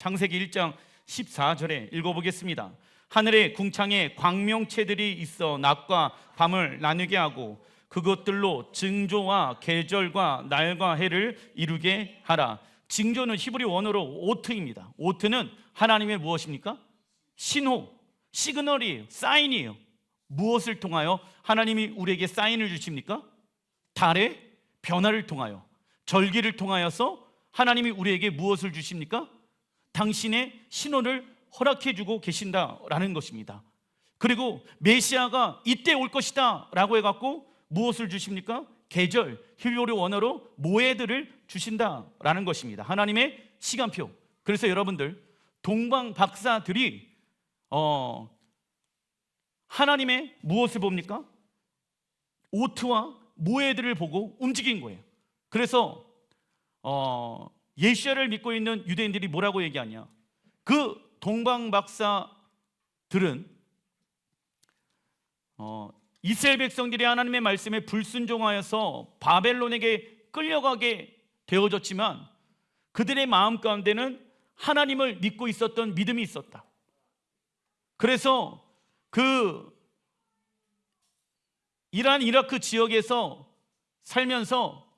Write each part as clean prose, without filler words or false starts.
창세기 1장 14절에 읽어보겠습니다. 하늘의 궁창에 광명체들이 있어 낮과 밤을 나누게 하고 그것들로 징조와 계절과 날과 해를 이루게 하라. 징조는 히브리 원어로 오트입니다. 오트는 하나님의 무엇입니까? 신호, 시그널이에요. 사인이에요. 무엇을 통하여 하나님이 우리에게 사인을 주십니까? 달의 변화를 통하여, 절기를 통하여서 하나님이 우리에게 무엇을 주십니까? 당신의 신호를 허락해 주고 계신다라는 것입니다. 그리고 메시아가 이때 올 것이다 라고 해갖고 무엇을 주십니까? 계절, 히브리 원어로 모에드를 주신다라는 것입니다. 하나님의 시간표. 그래서 여러분들 동방 박사들이 하나님의 무엇을 봅니까? 오트와 모에드를 보고 움직인 거예요. 그래서 예수야를 믿고 있는 유대인들이 뭐라고 얘기하냐? 그 동방 박사들은 이스라엘 백성들이 하나님의 말씀에 불순종하여서 바벨론에게 끌려가게 되어졌지만 그들의 마음 가운데는 하나님을 믿고 있었던 믿음이 있었다. 그래서 그 이란 이라크 지역에서 살면서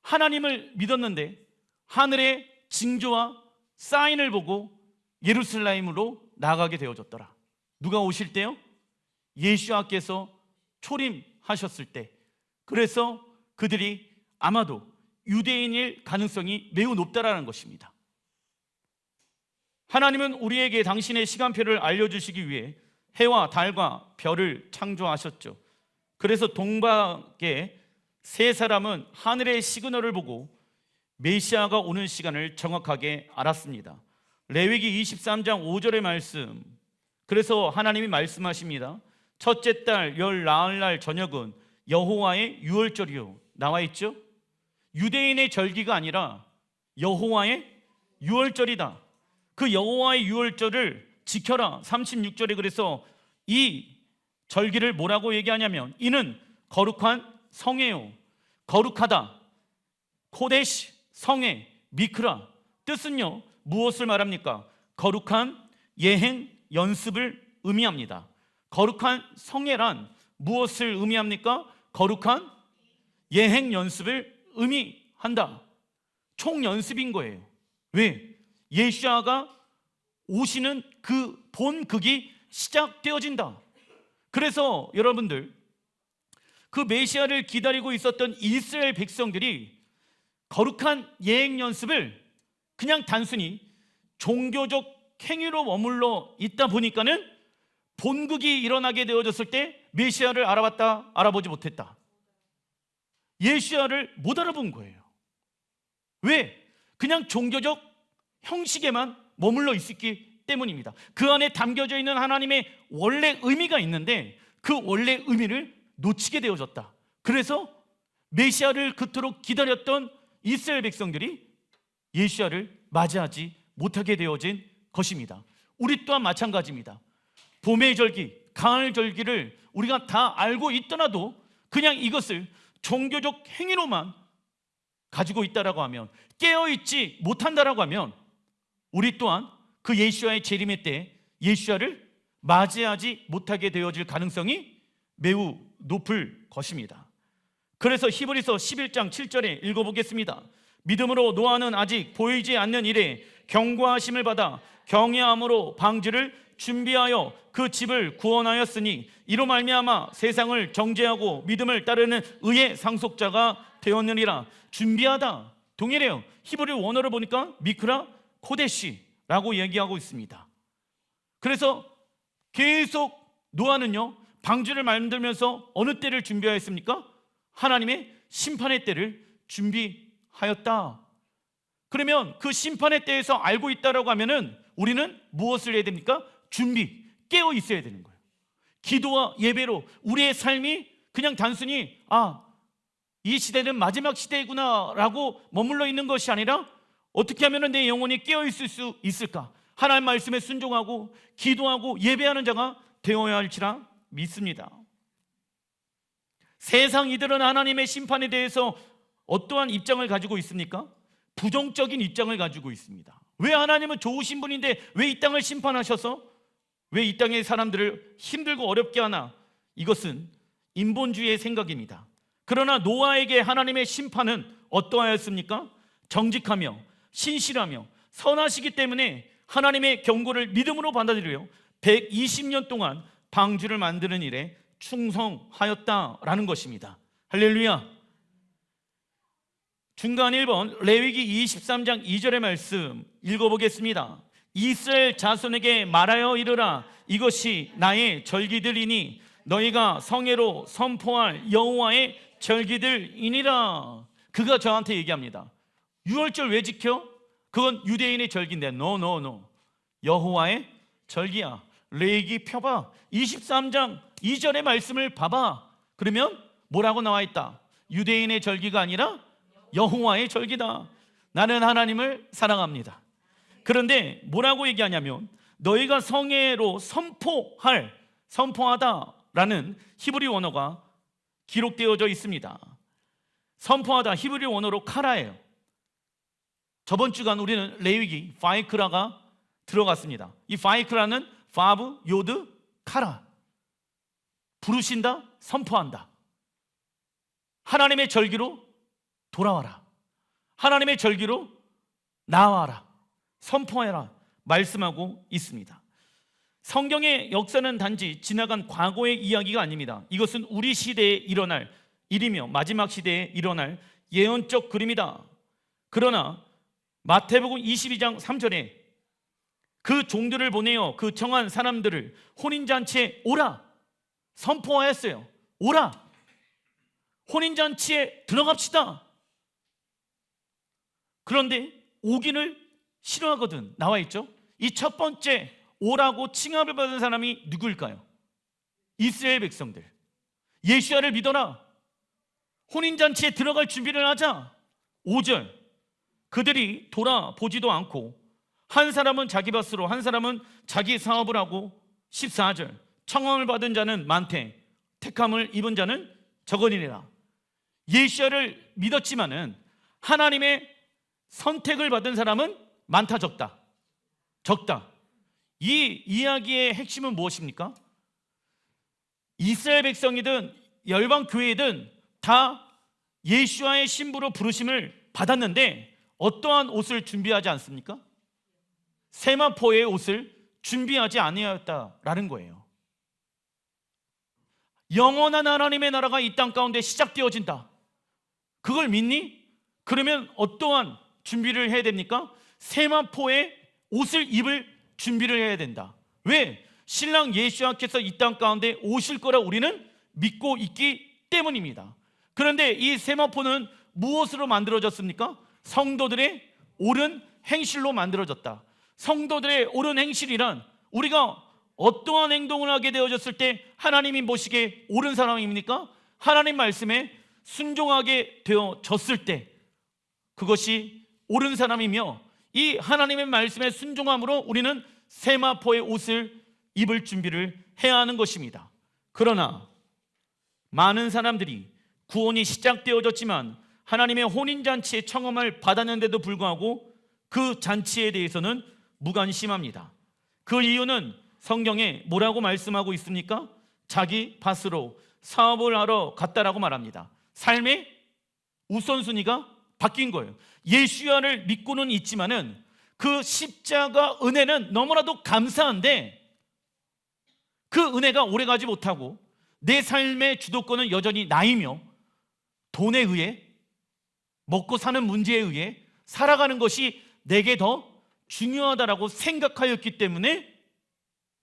하나님을 믿었는데 하늘의 징조와 사인을 보고 예루살렘으로 나가게 되어졌더라. 누가 오실 때요? 예수와께서 초림하셨을 때. 그래서 그들이 아마도 유대인일 가능성이 매우 높다라는 것입니다. 하나님은 우리에게 당신의 시간표를 알려주시기 위해 해와 달과 별을 창조하셨죠. 그래서 동방의 세 사람은 하늘의 시그널을 보고 메시아가 오는 시간을 정확하게 알았습니다. 레위기 23장 5절의 말씀. 그래서 하나님이 말씀하십니다. 첫째 달 열 나흘날 저녁은 여호와의 유월절이요. 나와 있죠? 유대인의 절기가 아니라 여호와의 유월절이다. 그 여호와의 유월절을 지켜라. 36절에 그래서 이 절기를 뭐라고 얘기하냐면 이는 거룩한 성회요. 거룩하다. 코데시, 성회, 미크라. 뜻은요 무엇을 말합니까? 거룩한 예행 연습을 의미합니다. 거룩한 성회란 무엇을 의미합니까? 거룩한 예행 연습을 의미한다. 총연습인 거예요. 왜? 예수야가 오시는 그 본극이 시작되어진다. 그래서 여러분들 그 메시아를 기다리고 있었던 이스라엘 백성들이 거룩한 예행 연습을 그냥 단순히 종교적 행위로 머물러 있다 보니까는 본극이 일어나게 되어졌을 때 메시아를 알아봤다, 알아보지 못했다. 예수야를 못 알아본 거예요. 왜? 그냥 종교적 형식에만 머물러 있었기 때문입니다. 그 안에 담겨져 있는 하나님의 원래 의미가 있는데 그 원래 의미를 놓치게 되어졌다. 그래서 메시아를 그토록 기다렸던 이스라엘 백성들이 예수야를 맞이하지 못하게 되어진 것입니다. 우리 또한 마찬가지입니다. 봄의 절기, 가을 절기를 우리가 다 알고 있더라도 그냥 이것을 종교적 행위로만 가지고 있다라고 하면, 깨어있지 못한다라고 하면 우리 또한 그 예수야의 재림의 때 예수야를 맞이하지 못하게 되어질 가능성이 매우 높을 것입니다. 그래서 히브리서 11장 7절에 읽어보겠습니다. 믿음으로 노아는 아직 보이지 않는 일에 경고하심을 받아 경외함으로 방주를 준비하여 그 집을 구원하였으니 이로 말미암아 세상을 정죄하고 믿음을 따르는 의의 상속자가 되었느니라. 준비하다 동일해요. 히브리 원어를 보니까 미크라 코데시라고 얘기하고 있습니다. 그래서 계속 노아는요 방주를 만들면서 어느 때를 준비하였습니까? 하나님의 심판의 때를 준비하였다. 그러면 그 심판의 때에서 알고 있다라고 하면은 우리는 무엇을 해야 됩니까? 준비, 깨어 있어야 되는 거예요. 기도와 예배로 우리의 삶이 그냥 단순히 이 시대는 마지막 시대구나 라고 머물러 있는 것이 아니라 어떻게 하면 내 영혼이 깨어 있을 수 있을까? 하나님 말씀에 순종하고 기도하고 예배하는 자가 되어야 할지라 믿습니다. 세상 이들은 하나님의 심판에 대해서 어떠한 입장을 가지고 있습니까? 부정적인 입장을 가지고 있습니다. 왜 하나님은 좋으신 분인데 왜 이 땅을 심판하셔서 왜 이 땅의 사람들을 힘들고 어렵게 하나? 이것은 인본주의의 생각입니다. 그러나 노아에게 하나님의 심판은 어떠하였습니까? 정직하며 신실하며 선하시기 때문에 하나님의 경고를 믿음으로 받아들여 120년 동안 방주를 만드는 일에 충성하였다라는 것입니다. 할렐루야. 중간 1번 레위기 23장 2절의 말씀 읽어보겠습니다. 이스라엘 자손에게 말하여 이르라. 이것이 나의 절기들이니 너희가 성회로 선포할 여호와의 절기들이니라. 그가 저한테 얘기합니다. 유월절 왜 지켜? 그건 유대인의 절기인데 노 여호와의 절기야. 레위기 펴봐. 23장 2절의 말씀을 봐봐. 그러면 뭐라고 나와 있다? 유대인의 절기가 아니라 여호와의 절기다. 나는 하나님을 사랑합니다. 그런데 뭐라고 얘기하냐면 너희가 성회로 선포하다라는 히브리 원어가 기록되어져 있습니다. 선포하다 히브리 원어로 카라예요. 저번 주간 우리는 레위기 바이크라가 들어갔습니다. 이 바이크라는 파브, 요드, 카라. 부르신다, 선포한다. 하나님의 절기로 돌아와라. 하나님의 절기로 나와라. 선포해라. 말씀하고 있습니다. 성경의 역사는 단지 지나간 과거의 이야기가 아닙니다. 이것은 우리 시대에 일어날 일이며 마지막 시대에 일어날 예언적 그림이다. 그러나 마태복음 22장 3절에 그 종들을 보내어 그 정한 사람들을 혼인잔치에 오라 선포하였어요. 오라, 혼인잔치에 들어갑시다. 그런데 오기를 싫어하거든 나와 있죠. 이 첫 번째 오라고 칭함을 받은 사람이 누구일까요? 이스라엘 백성들. 예수야를 믿어라. 혼인잔치에 들어갈 준비를 하자. 5절 그들이 돌아보지도 않고 한 사람은 자기 밭으로 한 사람은 자기 사업을 하고 14절 청함을 받은 자는 많되 택함을 입은 자는 적으니라. 예수야를 믿었지만은 하나님의 선택을 받은 사람은 많다 적다? 적다. 이 이야기의 핵심은 무엇입니까? 이스라엘 백성이든 열방 교회든 다 예수와의 신부로 부르심을 받았는데 어떠한 옷을 준비하지 않습니까? 세마포의 옷을 준비하지 아니하였다라는 거예요. 영원한 하나님의 나라가 이 땅 가운데 시작되어진다. 그걸 믿니? 그러면 어떠한 준비를 해야 됩니까? 세마포의 옷을 입을 준비를 해야 된다. 왜? 신랑 예수님께서 이 땅 가운데 오실 거라 우리는 믿고 있기 때문입니다. 그런데 이 세마포는 무엇으로 만들어졌습니까? 성도들의 옳은 행실로 만들어졌다. 성도들의 옳은 행실이란 우리가 어떠한 행동을 하게 되어졌을 때 하나님이 보시기에 옳은 사람입니까? 하나님 말씀에 순종하게 되어졌을 때 그것이 옳은 사람이며 이 하나님의 말씀에 순종함으로 우리는 세마포의 옷을 입을 준비를 해야 하는 것입니다. 그러나 많은 사람들이 구원이 시작되어졌지만 하나님의 혼인잔치에 청함을 받았는데도 불구하고 그 잔치에 대해서는 무관심합니다. 그 이유는 성경에 뭐라고 말씀하고 있습니까? 자기 밭으로 사업을 하러 갔다라고 말합니다. 삶의 우선순위가 바뀐 거예요. 예수야를 믿고는 있지만은 그 십자가 은혜는 너무나도 감사한데 그 은혜가 오래가지 못하고 내 삶의 주도권은 여전히 나이며 돈에 의해 먹고 사는 문제에 의해 살아가는 것이 내게 더 중요하다라고 생각하였기 때문에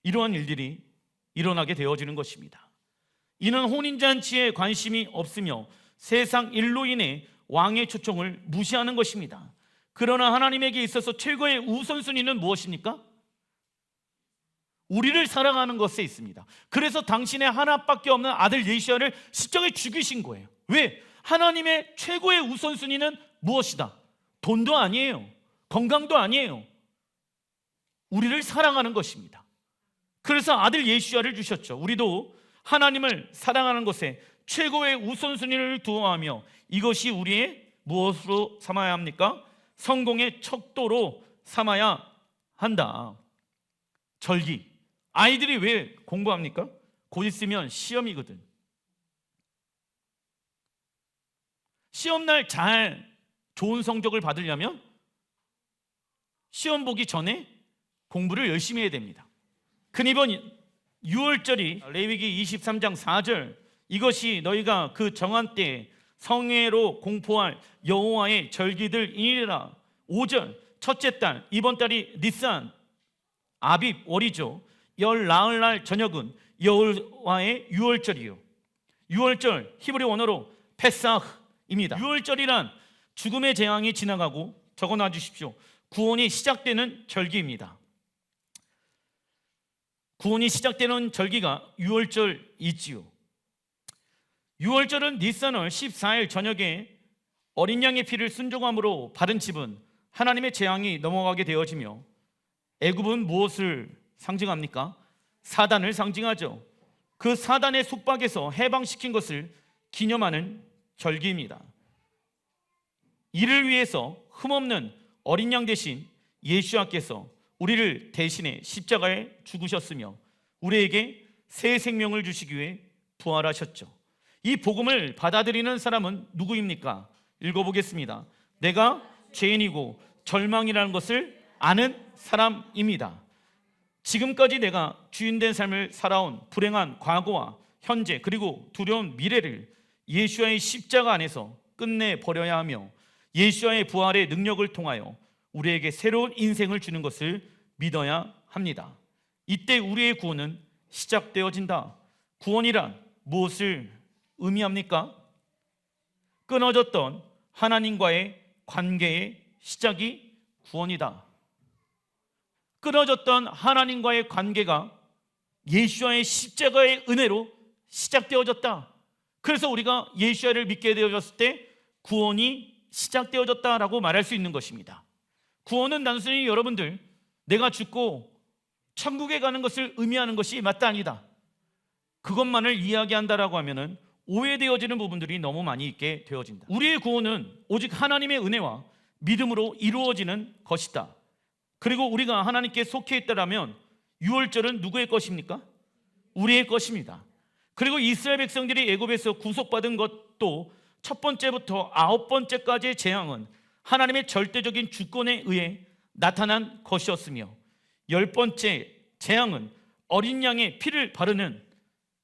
이러한 일들이 일어나게 되어지는 것입니다. 이는 혼인잔치에 관심이 없으며 세상 일로 인해 왕의 초청을 무시하는 것입니다. 그러나 하나님에게 있어서 최고의 우선순위는 무엇입니까? 우리를 사랑하는 것에 있습니다. 그래서 당신의 하나밖에 없는 아들 예수야를 십자가에 죽이신 거예요. 왜? 하나님의 최고의 우선순위는 무엇이다? 돈도 아니에요. 건강도 아니에요. 우리를 사랑하는 것입니다. 그래서 아들 예수야를 주셨죠. 우리도 하나님을 사랑하는 것에 최고의 우선순위를 두어하며 이것이 우리의 무엇으로 삼아야 합니까? 성공의 척도로 삼아야 한다. 절기. 아이들이 왜 공부합니까? 곧 있으면 시험이거든. 시험날 잘 좋은 성적을 받으려면 시험 보기 전에 공부를 열심히 해야 됩니다. 근 이번 6월절이 레위기 23장 4절, 이것이 너희가 그 정한 때에 성회로 공포할 여호와의 절기들이니라. 5절, 첫째 달, 이번 달이 니산 아빕 월이죠. 열 나흘날 저녁은 여호와의 6월절이요. 6월절 히브리 원어로 페사흐입니다. 6월절이란 죽음의 재앙이 지나가고, 적어놔 주십시오, 구원이 시작되는 절기입니다. 구원이 시작되는 절기가 6월절이지요. 6월절은 니산월 14일 저녁에 어린 양의 피를 순종함으로 바른 집은 하나님의 재앙이 넘어가게 되어지며, 애굽은 무엇을 상징합니까? 사단을 상징하죠. 그 사단의 속박에서 해방시킨 것을 기념하는 절기입니다. 이를 위해서 흠없는 어린 양 대신 예수께서 우리를 대신해 십자가에 죽으셨으며 우리에게 새 생명을 주시기 위해 부활하셨죠. 이 복음을 받아들이는 사람은 누구입니까? 읽어보겠습니다. 내가 죄인이고 절망이라는 것을 아는 사람입니다. 지금까지 내가 주인된 삶을 살아온 불행한 과거와 현재 그리고 두려운 미래를 예수와의 십자가 안에서 끝내버려야 하며, 예수와의 부활의 능력을 통하여 우리에게 새로운 인생을 주는 것을 믿어야 합니다. 이때 우리의 구원은 시작되어진다. 구원이란 무엇을 의미합니까? 끊어졌던 하나님과의 관계의 시작이 구원이다. 끊어졌던 하나님과의 관계가 예수와의 십자가의 은혜로 시작되어졌다. 그래서 우리가 예수를 믿게 되어졌을 때 구원이 시작되어졌다라고 말할 수 있는 것입니다. 구원은 단순히 여러분들 내가 죽고 천국에 가는 것을 의미하는 것이 맞다 아니다, 그것만을 이야기한다라고 하면은 오해되어지는 부분들이 너무 많이 있게 되어진다. 우리의 구원은 오직 하나님의 은혜와 믿음으로 이루어지는 것이다. 그리고 우리가 하나님께 속해 있다라면 6월절은 누구의 것입니까? 우리의 것입니다. 그리고 이스라엘 백성들이 애굽에서 구속받은 것도 첫 번째부터 9번째까지의 재앙은 하나님의 절대적인 주권에 의해 나타난 것이었으며, 10번째 재앙은 어린 양의 피를 바르는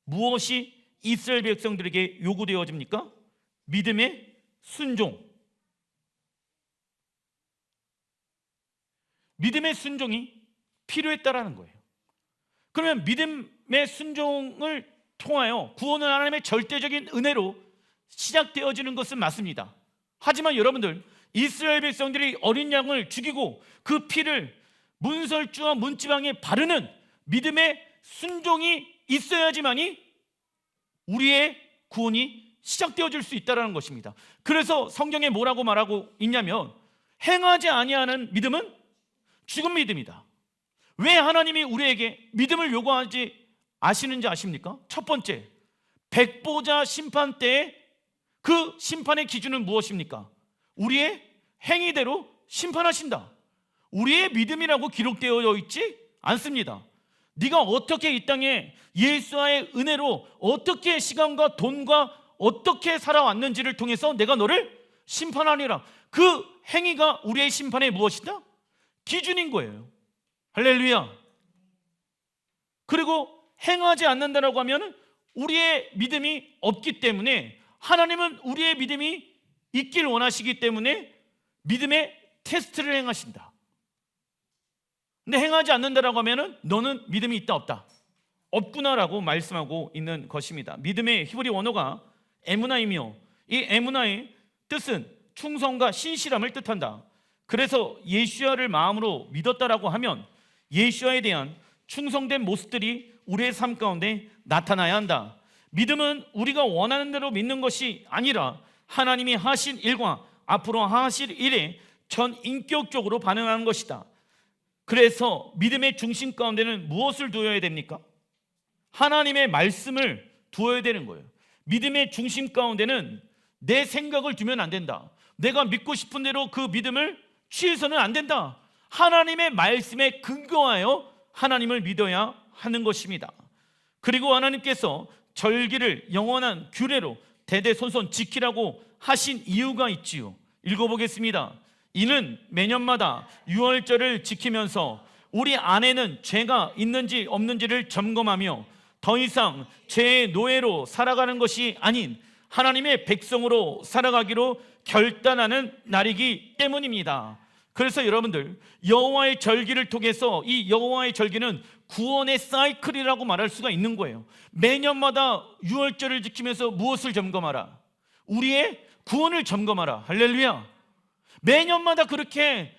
무엇이 이스라엘 백성들에게 요구되어집니까? 믿음의 순종. 믿음의 순종이 필요했다라는 거예요. 그러면 믿음의 순종을 통하여 구원은 하나님의 절대적인 은혜로 시작되어지는 것은 맞습니다. 하지만 여러분들, 이스라엘 백성들이 어린 양을 죽이고 그 피를 문설주와 문지방에 바르는 믿음의 순종이 있어야지만이 우리의 구원이 시작되어질 수 있다는 것입니다. 그래서 성경에 뭐라고 말하고 있냐면, 행하지 아니하는 믿음은 죽은 믿음이다. 왜 하나님이 우리에게 믿음을 요구하지 아시는지 아십니까? 첫 번째, 백보자 심판 때에 그 심판의 기준은 무엇입니까? 우리의 행위대로 심판하신다. 우리의 믿음이라고 기록되어 있지 않습니다. 네가 어떻게 이 땅에 예수와의 은혜로 어떻게 시간과 돈과 어떻게 살아왔는지를 통해서 내가 너를 심판하리라. 그 행위가 우리의 심판의 무엇이다? 기준인 거예요. 할렐루야. 그리고 행하지 않는다라고 하면 우리의 믿음이 없기 때문에, 하나님은 우리의 믿음이 있길 원하시기 때문에 믿음의 테스트를 행하신다. 근데 행하지 않는다라고 하면 너는 믿음이 있다 없다? 없구나라고 말씀하고 있는 것입니다. 믿음의 히브리 원어가 에무나이며, 이 에무나의 뜻은 충성과 신실함을 뜻한다. 그래서 예수야를 마음으로 믿었다라고 하면 예수야에 대한 충성된 모습들이 우리의 삶 가운데 나타나야 한다. 믿음은 우리가 원하는 대로 믿는 것이 아니라 하나님이 하신 일과 앞으로 하실 일에 전 인격적으로 반응하는 것이다. 그래서 믿음의 중심 가운데는 무엇을 두어야 됩니까? 하나님의 말씀을 두어야 되는 거예요. 믿음의 중심 가운데는 내 생각을 두면 안 된다. 내가 믿고 싶은 대로 그 믿음을 취해서는 안 된다. 하나님의 말씀에 근거하여 하나님을 믿어야 하는 것입니다. 그리고 하나님께서 절기를 영원한 규례로 대대손손 지키라고 하신 이유가 있지요. 읽어보겠습니다. 이는 매년마다 유월절을 지키면서 우리 안에는 죄가 있는지 없는지를 점검하며 더 이상 죄의 노예로 살아가는 것이 아닌 하나님의 백성으로 살아가기로 결단하는 날이기 때문입니다. 그래서 여러분들, 여호와의 절기를 통해서 이 여호와의 절기는 구원의 사이클이라고 말할 수가 있는 거예요. 매년마다 유월절을 지키면서 무엇을 점검하라? 우리의 구원을 점검하라. 할렐루야. 매년마다 그렇게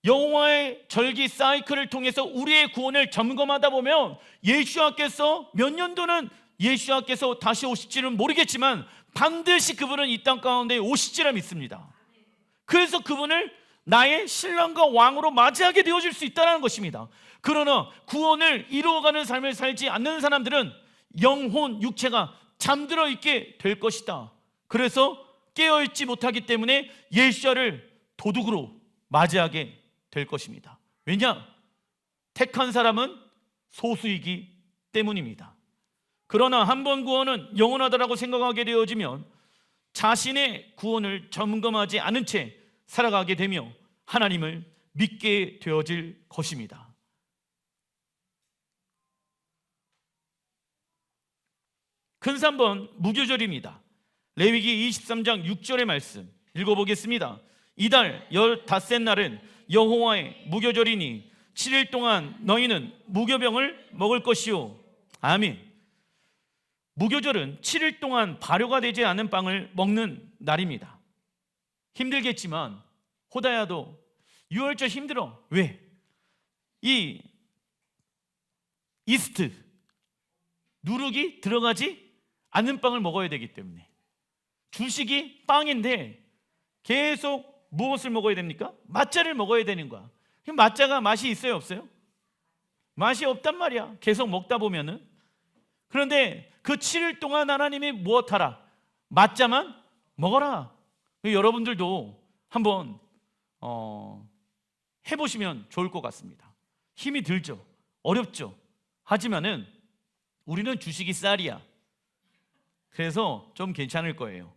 여호와의 절기 사이클을 통해서 우리의 구원을 점검하다 보면 예수와께서 몇 년도는 예수와께서 다시 오실지는 모르겠지만 반드시 그분은 이 땅 가운데 오실지라 믿습니다. 그래서 그분을 나의 신랑과 왕으로 맞이하게 되어질 수 있다는 것입니다. 그러나 구원을 이루어가는 삶을 살지 않는 사람들은 영혼, 육체가 잠들어 있게 될 것이다. 그래서 깨어있지 못하기 때문에 예수를 도둑으로 맞이하게 될 것입니다. 왜냐? 택한 사람은 소수이기 때문입니다. 그러나 한 번 구원은 영원하다라고 생각하게 되어지면 자신의 구원을 점검하지 않은 채 살아가게 되며 하나님을 믿게 되어질 것입니다. 큰 3번 무교절입니다. 레위기 23장 6절의 말씀 읽어보겠습니다. 이달 15째 날은 여호와의 무교절이니 7일 동안 너희는 무교병을 먹을 것이요. 아멘. 무교절은 7일 동안 발효가 되지 않은 빵을 먹는 날입니다. 힘들겠지만 호다야도 6월절 힘들어. 왜? 이 이스트 누룩이 들어가지 않는 빵을 먹어야 되기 때문에. 주식이 빵인데 계속 무엇을 먹어야 됩니까? 맛자를 먹어야 되는 거야. 맛자가 맛이 있어요, 없어요? 맛이 없단 말이야. 계속 먹다 보면은. 그런데 그 7일 동안 하나님이 무엇하라? 맛자만 먹어라. 여러분들도 한번 해보시면 좋을 것 같습니다. 힘이 들죠, 어렵죠. 하지만은 우리는 주식이 쌀이야. 그래서 좀 괜찮을 거예요.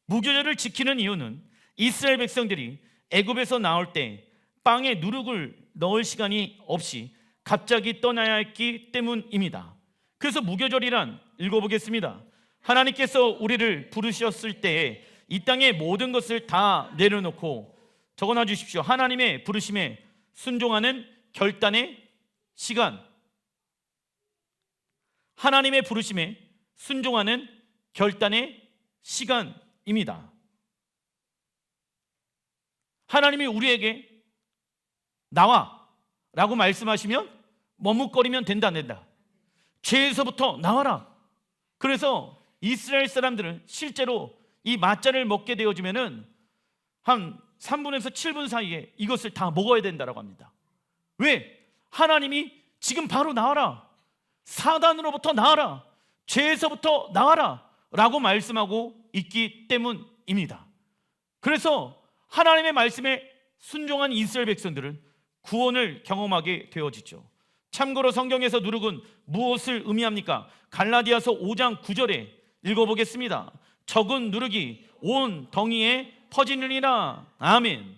무교절을 지키는 이유는 이스라엘 백성들이 애굽에서 나올 때 빵에 누룩을 넣을 시간이 없이 갑자기 떠나야 했기 때문입니다. 그래서 무교절이란 읽어보겠습니다. 하나님께서 우리를 부르셨을 때에 이 땅의 모든 것을 다 내려놓고 적어놔 주십시오. 하나님의 부르심에 순종하는 결단의 시간. 하나님의 부르심에 순종하는 결단의 시간입니다. 하나님이 우리에게 나와 라고 말씀하시면 머뭇거리면 된다 안 된다? 죄에서부터 나와라. 그래서 이스라엘 사람들은 실제로 이 맛자를 먹게 되어지면은 한 3분에서 7분 사이에 이것을 다 먹어야 된다라고 합니다. 왜? 하나님이 지금 바로 나와라, 사단으로부터 나와라, 죄에서부터 나와라 라고 말씀하고 있기 때문입니다. 그래서 하나님의 말씀에 순종한 이스라엘 백성들은 구원을 경험하게 되어지죠. 참고로 성경에서 누룩은 무엇을 의미합니까? 갈라디아서 5장 9절에 읽어보겠습니다. 적은 누룩이 온 덩이에 퍼지느니라. 아멘.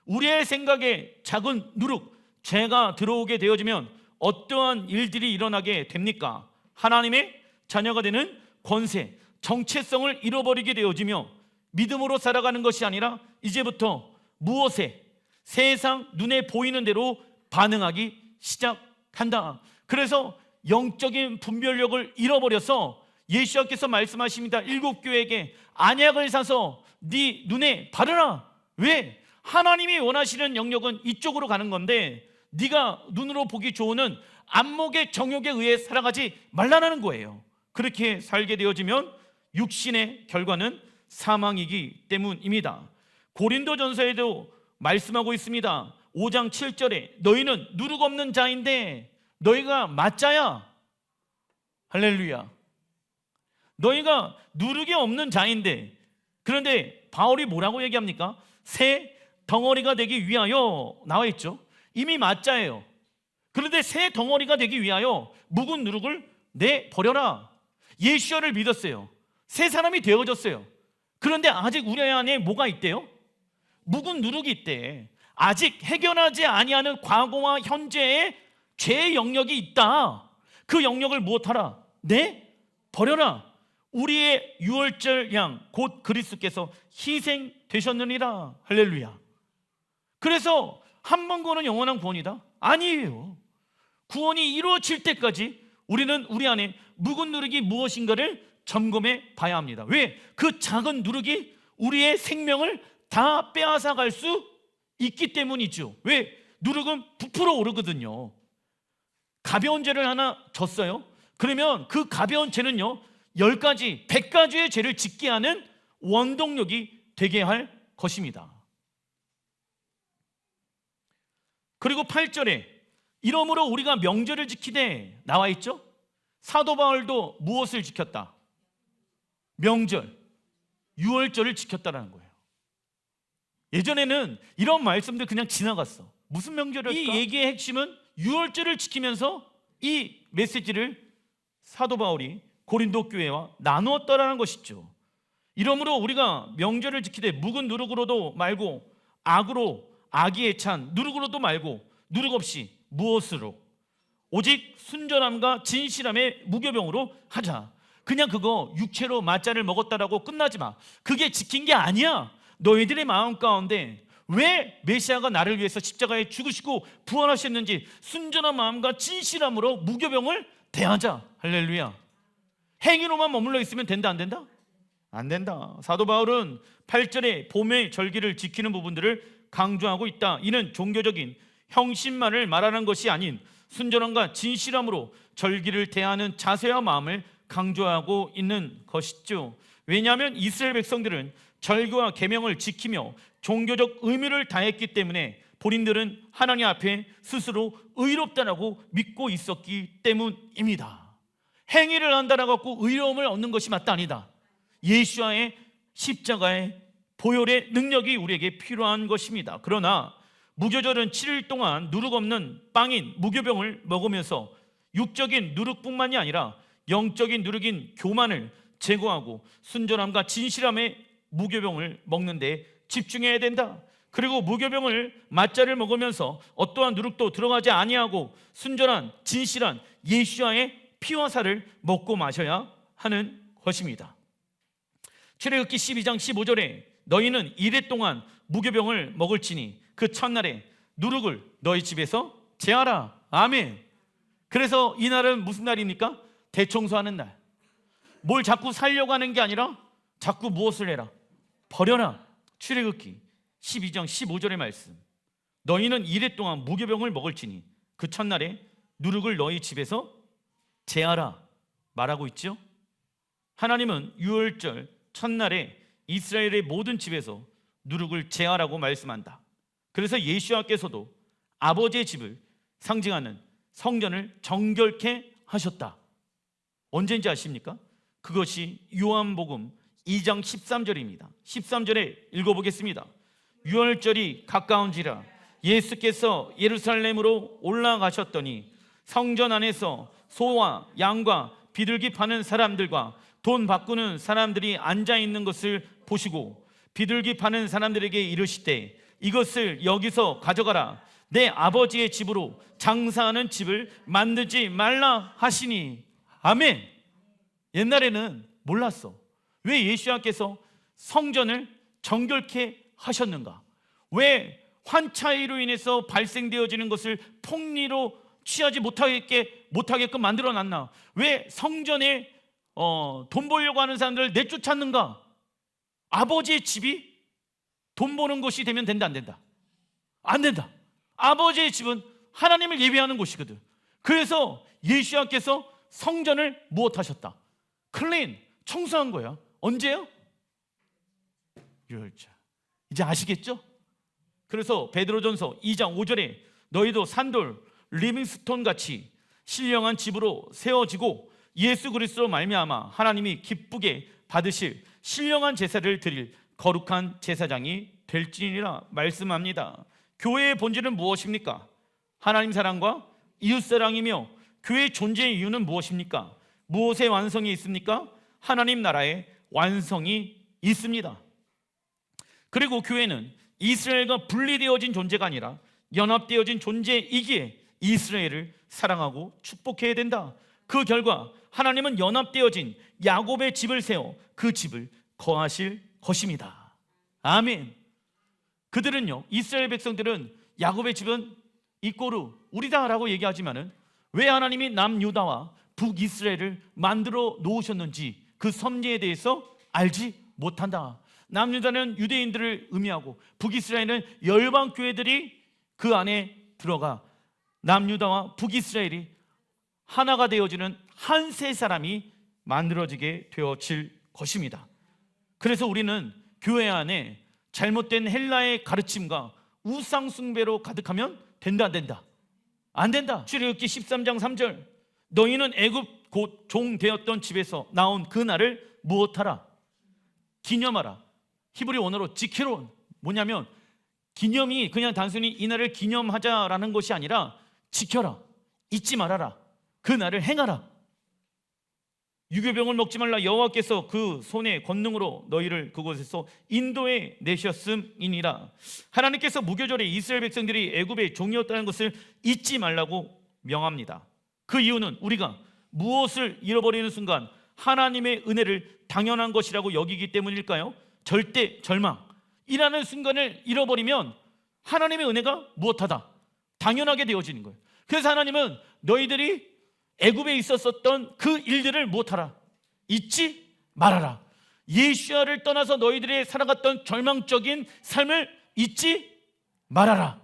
우리의 생각에 작은 누룩, 죄가 들어오게 되어지면 어떠한 일들이 일어나게 됩니까? 하나님의 자녀가 되는 권세, 정체성을 잃어버리게 되어지며 믿음으로 살아가는 것이 아니라 이제부터 무엇에 세상 눈에 보이는 대로 반응하기 시작한다. 그래서 영적인 분별력을 잃어버려서 예수께서 말씀하십니다. 7교회에게 안약을 사서 네 눈에 바르라. 왜? 하나님이 원하시는 영역은 이쪽으로 가는 건데 네가 눈으로 보기 좋은 안목의 정욕에 의해 살아가지 말라는 거예요. 그렇게 살게 되어지면 육신의 결과는 사망이기 때문입니다. 고린도전서에도 말씀하고 있습니다. 5장 7절에 너희는 누룩 없는 자인데 너희가 맛자야. 할렐루야. 너희가 누룩이 없는 자인데, 그런데 바울이 뭐라고 얘기합니까? 새 덩어리가 되기 위하여 나와 있죠. 이미 맞자예요. 그런데 새 덩어리가 되기 위하여 묵은 누룩을 내버려라. 예수야를 믿었어요. 새 사람이 되어졌어요. 그런데 아직 우리 안에 뭐가 있대요? 묵은 누룩이 있대. 아직 해결하지 아니하는 과거와 현재의 죄의 영역이 있다. 그 영역을 무엇하라? 내버려라. 우리의 유월절 양 곧 그리스도께서 희생되셨느니라. 할렐루야. 그래서 한 번 구원은 영원한 구원이다? 아니에요. 구원이 이루어질 때까지 우리는 우리 안에 묵은 누룩이 무엇인가를 점검해 봐야 합니다. 왜? 그 작은 누룩이 우리의 생명을 다 빼앗아 갈 수 있기 때문이죠. 왜? 누룩은 부풀어 오르거든요. 가벼운 죄를 하나 졌어요. 그러면 그 가벼운 죄는요 10가지, 100가지의 죄를 짓게 하는 원동력이 되게 할 것입니다. 그리고 8절에 이러므로 우리가 명절을 지키되 나와 있죠. 사도 바울도 무엇을 지켰다? 명절, 유월절을 지켰다라는 거예요. 예전에는 이런 말씀들 그냥 지나갔어. 무슨 명절일까? 이 얘기의 핵심은 유월절을 지키면서 이 메시지를 사도 바울이 고린도 교회와 나누었다라는 것이죠. 이러므로 우리가 명절을 지키되 묵은 누룩으로도 말고 악으로 악의에 찬 누룩으로도 말고 누룩 없이 무엇으로? 오직 순전함과 진실함의 무교병으로 하자. 그냥 그거 육체로 맞자를 먹었다라고 끝나지 마. 그게 지킨 게 아니야. 너희들의 마음 가운데 왜 메시아가 나를 위해서 십자가에 죽으시고 부활하셨는지 순전한 마음과 진실함으로 무교병을 대하자. 할렐루야. 행위로만 머물러 있으면 된다 안 된다? 안 된다. 사도 바울은 8절에 봄의 절기를 지키는 부분들을 강조하고 있다. 이는 종교적인 형식만을 말하는 것이 아닌 순전함과 진실함으로 절기를 대하는 자세와 마음을 강조하고 있는 것이죠. 왜냐하면 이스라엘 백성들은 절기와 계명을 지키며 종교적 의무를 다했기 때문에 본인들은 하나님 앞에 스스로 의롭다라고 믿고 있었기 때문입니다. 행위를 한다라고 갖고 의로움을 얻는 것이 맞다 아니다. 예수와의 십자가의 보혈의 능력이 우리에게 필요한 것입니다. 그러나 무교절은 7일 동안 누룩 없는 빵인 무교병을 먹으면서 육적인 누룩뿐만이 아니라 영적인 누룩인 교만을 제거하고 순전함과 진실함의 무교병을 먹는 데 집중해야 된다. 그리고 무교병을 맞자를 먹으면서 어떠한 누룩도 들어가지 아니하고 순전한 진실한 예수와의 피와 살을 먹고 마셔야 하는 것입니다. 출애굽기 12장 15절에 너희는 이레 동안 무교병을 먹을지니 그 첫날에 누룩을 너희 집에서 제하라. 아멘. 그래서 이 날은 무슨 날입니까? 대청소하는 날. 뭘 자꾸 살려고 하는 게 아니라 자꾸 무엇을 해라? 버려라. 출애굽기 12장 15절의 말씀. 너희는 이레 동안 무교병을 먹을지니 그 첫날에 누룩을 너희 집에서 제하라 말하고 있죠. 하나님은 유월절 첫날에 이스라엘의 모든 집에서 누룩을 제하라고 말씀한다. 그래서 예수와께서도 아버지의 집을 상징하는 성전을 정결케 하셨다. 언제인지 아십니까? 그것이 요한복음 2장 13절입니다 13절에 읽어보겠습니다. 유월절이 가까운지라 예수께서 예루살렘으로 올라가셨더니 성전 안에서 소와 양과 비둘기 파는 사람들과 돈 바꾸는 사람들이 앉아있는 것을 보시고 비둘기 파는 사람들에게 이르시되 이것을 여기서 가져가라. 내 아버지의 집으로 장사하는 집을 만들지 말라 하시니. 아멘. 옛날에는 몰랐어. 왜 예수님께서 성전을 정결케 하셨는가? 왜 환차이로 인해서 발생되어지는 것을 폭리로 취하지 못하게끔 만들어놨나? 왜 성전에 돈 벌려고 하는 사람들을 내쫓았는가? 아버지의 집이 돈 버는 곳이 되면 된다 안 된다? 안 된다. 아버지의 집은 하나님을 예배하는 곳이거든. 그래서 예수님께서 성전을 무엇하셨다? 클린, 청소한 거야. 언제요? 유월절. 이제 아시겠죠? 그래서 베드로전서 2장 5절에 너희도 산돌 리빙스톤 같이 신령한 집으로 세워지고 예수 그리스도로 말미암아 하나님이 기쁘게 받으실 신령한 제사를 드릴 거룩한 제사장이 될지니라 말씀합니다. 교회의 본질은 무엇입니까? 하나님 사랑과 이웃 사랑이며, 교회의 존재의 이유는 무엇입니까? 무엇의 완성이 있습니까? 하나님 나라의 완성이 있습니다. 그리고 교회는 이스라엘과 분리되어진 존재가 아니라 연합되어진 존재이기에 이스라엘을 사랑하고 축복해야 된다. 그 결과 하나님은 연합되어진 야곱의 집을 세워 그 집을 거하실 것입니다. 아멘. 그들은요, 이스라엘 백성들은 야곱의 집은 이꼬르 우리다라고 얘기하지만은 왜 하나님이 남유다와 북이스라엘을 만들어 놓으셨는지 그 섭리에 대해서 알지 못한다. 남유다는 유대인들을 의미하고 북이스라엘은 열방 교회들이 그 안에 들어가 남유다와 북이스라엘이 하나가 되어지는 한 세 사람이 만들어지게 되어질 것입니다. 그래서 우리는 교회 안에 잘못된 헬라의 가르침과 우상 숭배로 가득하면 된다 안 된다? 안 된다. 출애굽기 13장 3절, 너희는 애굽 곧 종 되었던 집에서 나온 그 날을 무엇하라? 기념하라. 히브리 원어로 지키론. 뭐냐면 기념이 그냥 단순히 이 날을 기념하자라는 것이 아니라 지켜라, 잊지 말아라, 그 날을 행하라. 유교병을 먹지 말라. 여호와께서 그 손의 권능으로 너희를 그곳에서 인도해 내셨음이니라. 하나님께서 무교절에 이스라엘 백성들이 애굽의 종이었다는 것을 잊지 말라고 명합니다. 그 이유는 우리가 무엇을 잃어버리는 순간 하나님의 은혜를 당연한 것이라고 여기기 때문일까요? 절대 절망이라는 순간을 잃어버리면 하나님의 은혜가 무엇하다? 당연하게 되어지는 거예요. 그래서 하나님은 너희들이 애굽에 있었던 그 일들을 무엇하라? 잊지 말아라. 예수야를 떠나서 너희들이 살아갔던 절망적인 삶을 잊지 말아라.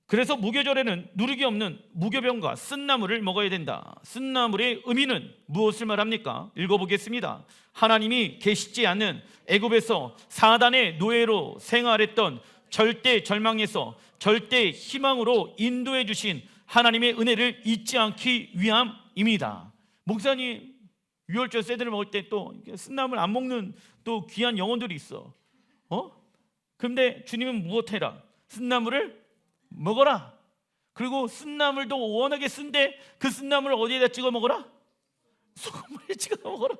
그래서 무교절에는 누룩이 없는 무교병과 쓴나물을 먹어야 된다. 쓴나물의 의미는 무엇을 말합니까? 읽어보겠습니다. 하나님이 계시지 않는 애굽에서 사단의 노예로 생활했던 절대 절망에서 절대 희망으로 인도해 주신 하나님의 은혜를 잊지 않기 위함입니다. 목사님, 유월절 세드를 먹을 때 또 쓴나물 안 먹는 또 귀한 영혼들이 있어. 근데 주님은 무엇해라? 쓴나물을 먹어라. 그리고 쓴나물도 워낙에 쓴데 그 쓴나물을 어디에다 찍어 먹어라? 소금물에 찍어 먹어라.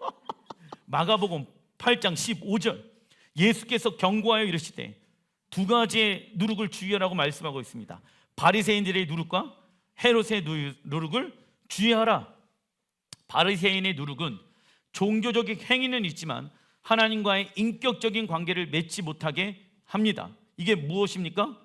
마가복음 8장 15절, 예수께서 경고하여 이르시되 두 가지의 누룩을 주의하라고 말씀하고 있습니다. 바리새인들의 누룩과 헤롯의 누룩을 주의하라. 바리새인의 누룩은 종교적인 행위는 있지만 하나님과의 인격적인 관계를 맺지 못하게 합니다. 이게 무엇입니까?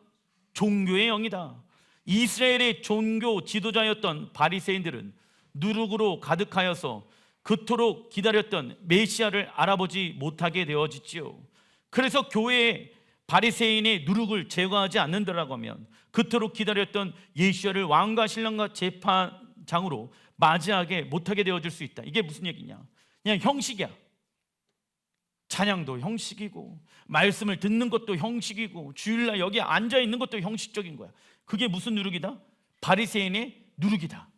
종교의 영이다. 이스라엘의 종교 지도자였던 바리새인들은 누룩으로 가득하여서 그토록 기다렸던 메시아를 알아보지 못하게 되어지지요. 그래서 교회에 바리새인의 누룩을 제거하지 않는다라고 하면 그토록 기다렸던 예수야를 왕과 신랑과 재판장으로 맞이하게 못하게 되어질 수 있다. 이게 무슨 얘기냐? 그냥 형식이야. 찬양도 형식이고 말씀을 듣는 것도 형식이고 주일날 여기 앉아 있는 것도 형식적인 거야. 그게 무슨 누룩이다? 바리새인의 누룩이다.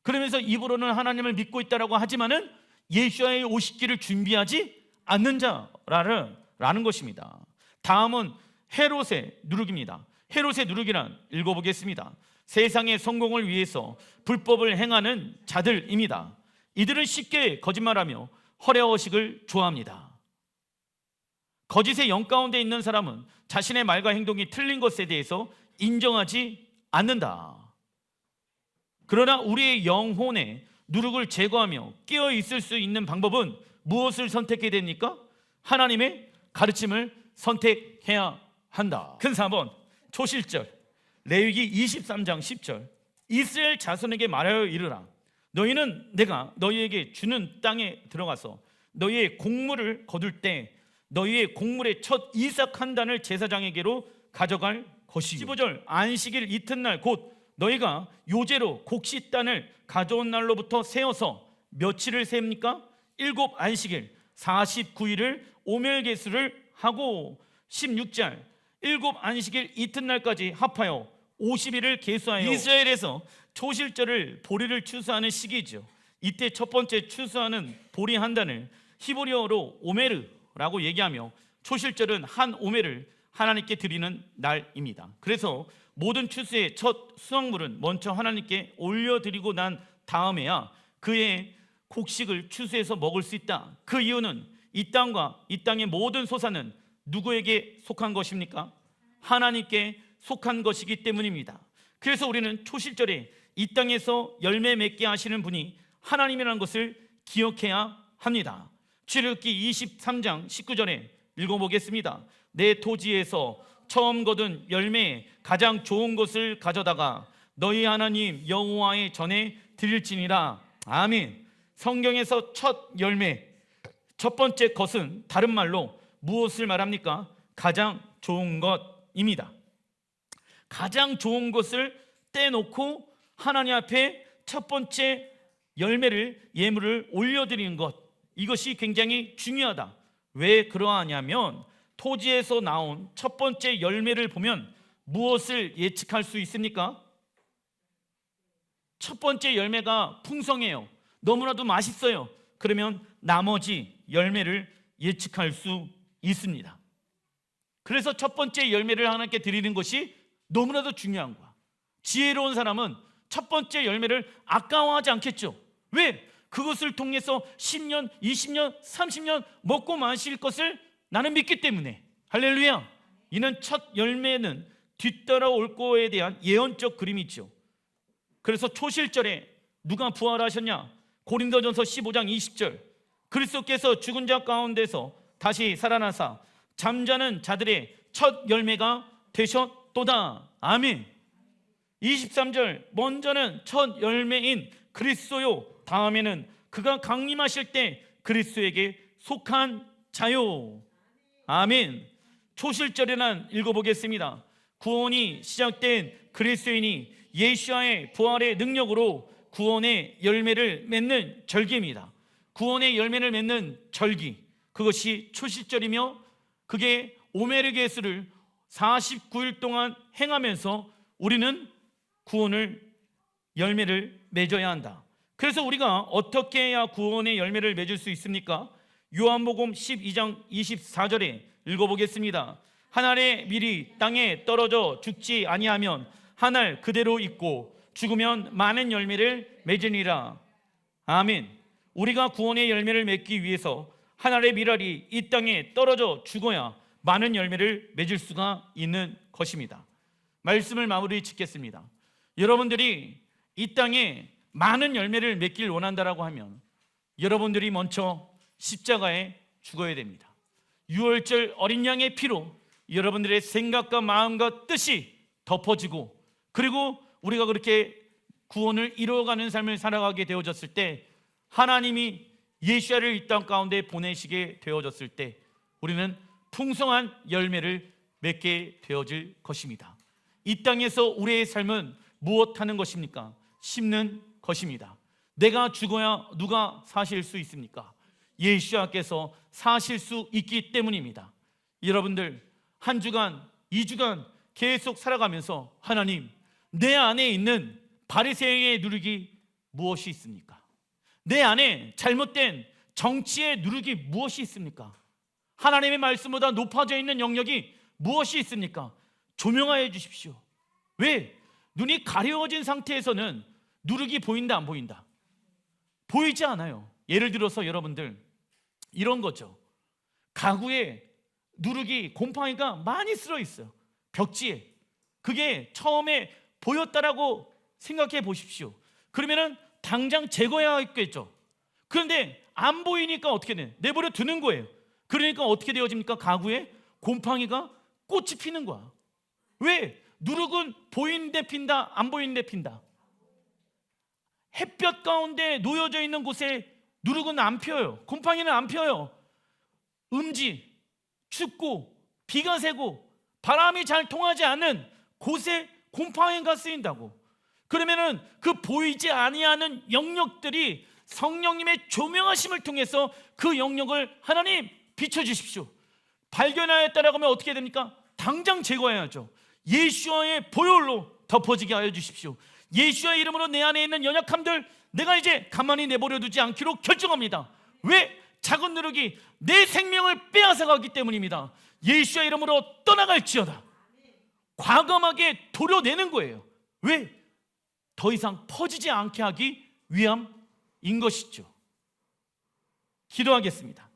그러면서 입으로는 하나님을 믿고 있다라고 하지만은 예수야의 오시기를 준비하지 않는 자라는 것입니다. 다음은 헤롯의 누룩입니다. 헤롯의 누룩이란 읽어보겠습니다. 세상의 성공을 위해서 불법을 행하는 자들입니다. 이들은 쉽게 거짓말하며 허례허식을 좋아합니다. 거짓의 영 가운데 있는 사람은 자신의 말과 행동이 틀린 것에 대해서 인정하지 않는다. 그러나 우리의 영혼에 누룩을 제거하며 깨어 있을 수 있는 방법은 무엇을 선택해야 됩니까? 하나님의 가르침을 선택해야 한다. 큰 4번 초실절, 레위기 23장 10절, 이스라엘 자손에게 말하여 이르라. 너희는 내가 너희에게 주는 땅에 들어가서 너희의 곡물을 거둘 때 너희의 곡물의 첫 이삭 한 단을 제사장에게로 가져갈 것이요. 15절 안식일 이튿날 곧 너희가 요제로 곡식단을 가져온 날로부터 세어서 며칠을 셉니까? 7 안식일 49일을 오멜개수를 하고 16절 7 안식일 이튿날까지 합하여 50일을 계수하여 이스라엘에서 초실절을 보리를 추수하는 시기죠. 이때 첫 번째 추수하는 보리 한 단을 히브리어로 오메르라고 얘기하며 초실절은 한 오매를 하나님께 드리는 날입니다. 그래서 모든 추수의 첫 수확물은 먼저 하나님께 올려드리고 난 다음에야 그의 곡식을 추수해서 먹을 수 있다. 그 이유는 이 땅과 이 땅의 모든 소산은 누구에게 속한 것입니까? 하나님께 속한 것이기 때문입니다. 그래서 우리는 초실절에 이 땅에서 열매 맺게 하시는 분이 하나님이라는 것을 기억해야 합니다. 출애굽기 23장 19절에 읽어보겠습니다. 내 토지에서 처음 거둔 열매에 가장 좋은 것을 가져다가 너희 하나님 여호와의 전에 드릴지니라. 아멘. 성경에서 첫 열매, 첫 번째 것은 다른 말로 무엇을 말합니까? 가장 좋은 것입니다. 가장 좋은 것을 떼놓고 하나님 앞에 첫 번째 열매를, 예물을 올려드리는 것, 이것이 굉장히 중요하다. 왜 그러하냐면 토지에서 나온 첫 번째 열매를 보면 무엇을 예측할 수 있습니까? 첫 번째 열매가 풍성해요. 너무나도 맛있어요. 그러면 나머지 열매를 예측할 수 있습니다. 그래서 첫 번째 열매를 하나님께 드리는 것이 너무나도 중요한 거야. 지혜로운 사람은 첫 번째 열매를 아까워하지 않겠죠. 왜? 그것을 통해서 10년, 20년, 30년 먹고 마실 것을 나는 믿기 때문에. 할렐루야. 이는 첫 열매는 뒤따라올 거에 대한 예언적 그림이죠. 그래서 초실절에 누가 부활하셨냐? 고린도전서 15장 20절, 그리스도께서 죽은 자 가운데서 다시 살아나사 잠자는 자들의 첫 열매가 되셨도다. 아멘. 23절, 먼저는 첫 열매인 그리스도요, 다음에는 그가 강림하실 때 그리스도에게 속한 자요. 아멘. 초실절에는 읽어보겠습니다. 구원이 시작된 그리스도인이 예수와의 부활의 능력으로 구원의 열매를 맺는 절기입니다. 구원의 열매를 맺는 절기, 그것이 초실절이며 그게 오메르게스를 49일 동안 행하면서 우리는 구원을 열매를 맺어야 한다. 그래서 우리가 어떻게 해야 구원의 열매를 맺을 수 있습니까? 요한복음 12장 24절에 읽어보겠습니다. 한 알의 밀이 땅에 떨어져 죽지 아니하면 한 알 그대로 있고 죽으면 많은 열매를 맺으니라. 아멘. 우리가 구원의 열매를 맺기 위해서 한 알의 밀알이 이 땅에 떨어져 죽어야 많은 열매를 맺을 수가 있는 것입니다. 말씀을 마무리 짓겠습니다. 여러분들이 이 땅에 많은 열매를 맺길 원한다라고 하면 여러분들이 먼저 십자가에 죽어야 됩니다. 유월절 어린 양의 피로 여러분들의 생각과 마음과 뜻이 덮어지고, 그리고 우리가 그렇게 구원을 이루어가는 삶을 살아가게 되어졌을 때, 하나님이 예수야를 이 땅 가운데 보내시게 되어졌을 때 우리는 풍성한 열매를 맺게 되어질 것입니다. 이 땅에서 우리의 삶은 무엇하는 것입니까? 심는 것입니다. 내가 죽어야 누가 사실 수 있습니까? 예수야께서 사실 수 있기 때문입니다. 여러분들 한 주간, 2주간 계속 살아가면서 하나님, 내 안에 있는 바리새인의 누룩이 무엇이 있습니까? 내 안에 잘못된 정치의 누룩이 무엇이 있습니까? 하나님의 말씀보다 높아져 있는 영역이 무엇이 있습니까? 조명하여 주십시오. 왜? 눈이 가려워진 상태에서는 누룩이 보인다 안 보인다? 보이지 않아요. 예를 들어서 여러분들 이런 거죠. 가구에 누룩이, 곰팡이가 많이 쓸어 있어요. 벽지에. 그게 처음에 보였다라고 생각해 보십시오. 그러면은 당장 제거해야겠죠. 그런데 안 보이니까 어떻게 돼? 내버려 두는 거예요. 그러니까 어떻게 되어집니까? 가구에 곰팡이가 꽃이 피는 거야. 왜? 누룩은 보이는데 핀다, 안 보이는데 핀다. 햇볕 가운데 놓여져 있는 곳에 누룩은 안 펴요. 곰팡이는 안 펴요. 음지, 춥고 비가 새고 바람이 잘 통하지 않는 곳에 곰팡이가 쓰인다고. 그러면은 그 보이지 아니하는 영역들이 성령님의 조명하심을 통해서 그 영역을 하나님 비춰주십시오. 발견하였다라고 하면 어떻게 됩니까? 당장 제거해야죠. 예수와의 보혈로 덮어지게 하여 주십시오. 예수의 이름으로 내 안에 있는 연약함들 내가 이제 가만히 내버려 두지 않기로 결정합니다. 왜? 작은 누룩이 내 생명을 빼앗아가기 때문입니다. 예수의 이름으로 떠나갈지어다. 과감하게 도려내는 거예요. 왜? 더 이상 퍼지지 않게 하기 위함인 것이죠. 기도하겠습니다.